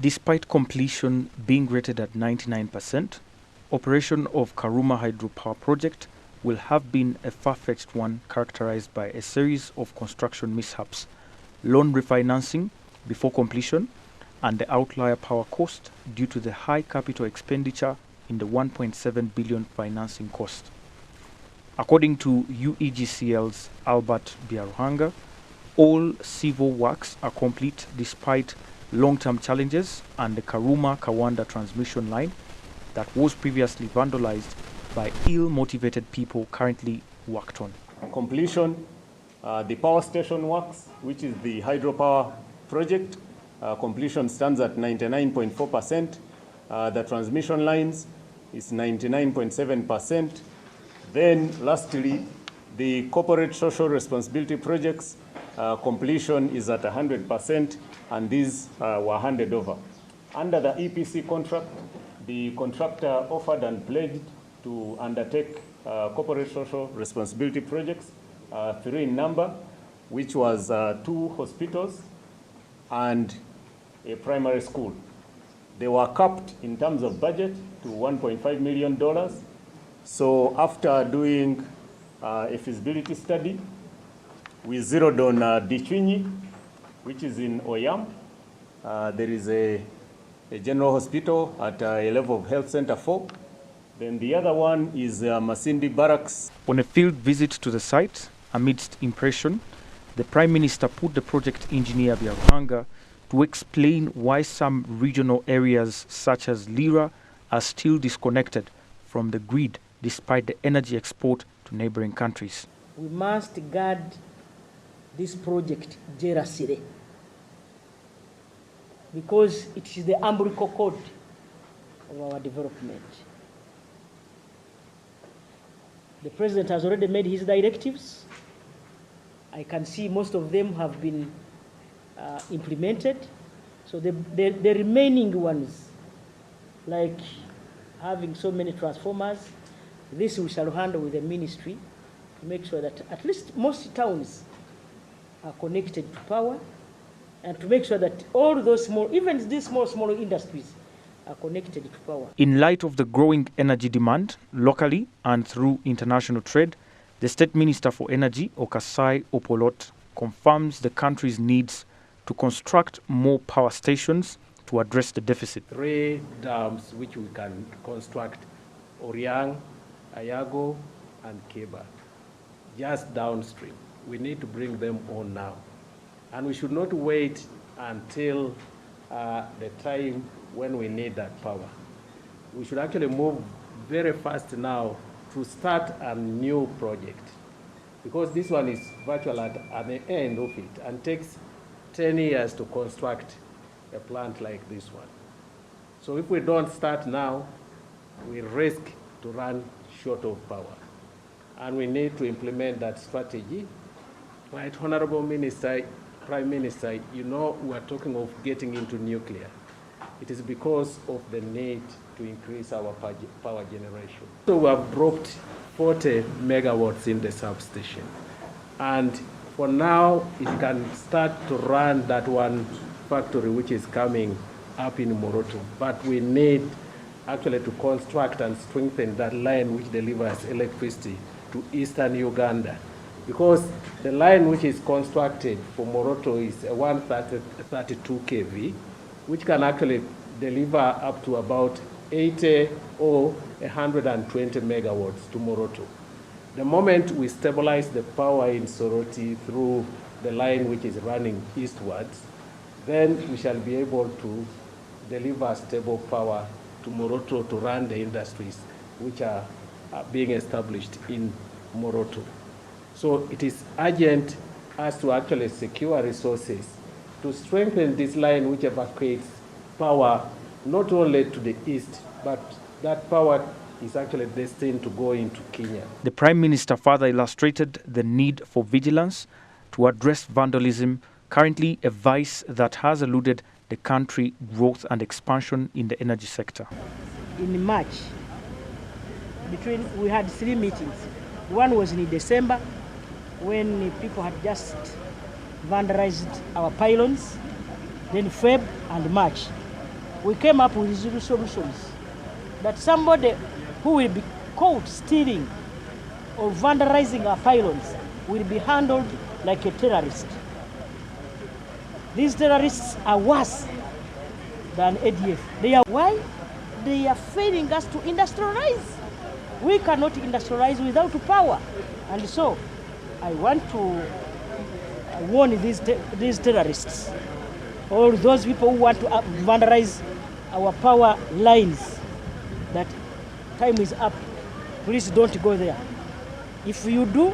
Despite completion being rated at 99%, operation of Karuma Hydro Power project will have been a far-fetched one characterized by a series of construction mishaps, loan refinancing before completion, and the outlier power cost due to the high capital expenditure in the 1.7 billion financing cost. According to UEGCL's Albert Biaruhanga, all civil works are complete despite long-term challenges, and the Karuma Kawanda transmission line that was previously vandalized by ill-motivated people currently worked on. Completion, the power station works, which is the hydropower project, completion stands at 99.4%. The transmission lines is 99.7%. Then lastly, the corporate social responsibility projects, completion is at 100%, and these were handed over. Under the EPC contract, the contractor offered and pledged to undertake corporate social responsibility projects, 3 in number, which was 2 hospitals and a primary school. They were capped in terms of budget to $1.5 million. So after doing a feasibility study, we zeroed on Dichwinyi, which is in Oyam. There is a general hospital at a level of health center 4. Then the other one is Masindi Barracks. On a field visit to the site, amidst impression, the Prime Minister put the project engineer Biaruhanga to explain why some regional areas such as Lira are still disconnected from the grid despite the energy export to neighboring countries. We must guard this project jealously, because it is the umbilical cord of our development. The President has already made his directives. I can see most of them have been implemented. So the remaining ones, like having so many transformers, this we shall handle with the ministry to make sure that at least most towns are connected to power, and to make sure that all those small, even these small industries are connected to power. In light of the growing energy demand locally and through international trade, the State Minister for Energy, Okasai Opolot, confirms the country's needs to construct more power stations to address the deficit. 3 dams which we can construct: Oriang, Ayago, and Keba, just downstream. We need to bring them on now. And we should not wait until the time when we need that power. We should actually move very fast now to start a new project, because this one is virtually at the end of it and takes 10 years to construct a plant like this one. So if we don't start now, we risk to run short of power. And we need to implement that strategy. Right, Honorable Minister, Prime Minister, you know we are talking of getting into nuclear. It is because of the need to increase our power generation. So we have dropped 40 megawatts in the substation. And for now, it can start to run that one factory which is coming up in Moroto. But we need actually to construct and strengthen that line which delivers electricity to eastern Uganda. Because the line which is constructed for Moroto is a 132 kV, which can actually deliver up to about 80 or 120 megawatts to Moroto. The moment we stabilize the power in Soroti through the line which is running eastwards, then we shall be able to deliver stable power to Moroto to run the industries which are being established in Moroto. So it is urgent us to actually secure resources to strengthen this line which evacuates power not only to the east, but that power is actually destined to go into Kenya. The Prime Minister further illustrated the need for vigilance to address vandalism, currently a vice that has eluded the country growth and expansion in the energy sector. In March, we had 3 meetings. One was in December, when people had just vandalized our pylons, then Feb and March. we came up with solutions that somebody who will be caught stealing or vandalizing our pylons will be handled like a terrorist. These terrorists are worse than ADF. Why? They are failing us to industrialize. We cannot industrialize without power. And so I want to warn these terrorists, or those people who want to vandalize our power lines, that time is up. Please don't go there. If you do,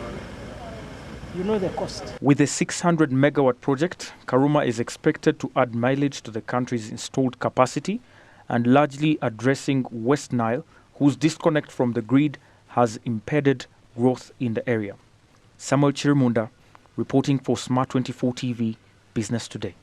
you know the cost. With a 600 megawatt project, Karuma is expected to add mileage to the country's installed capacity and largely addressing West Nile, whose disconnect from the grid has impeded growth in the area. Samuel Chirimunda, reporting for SMART24 TV, Business Today.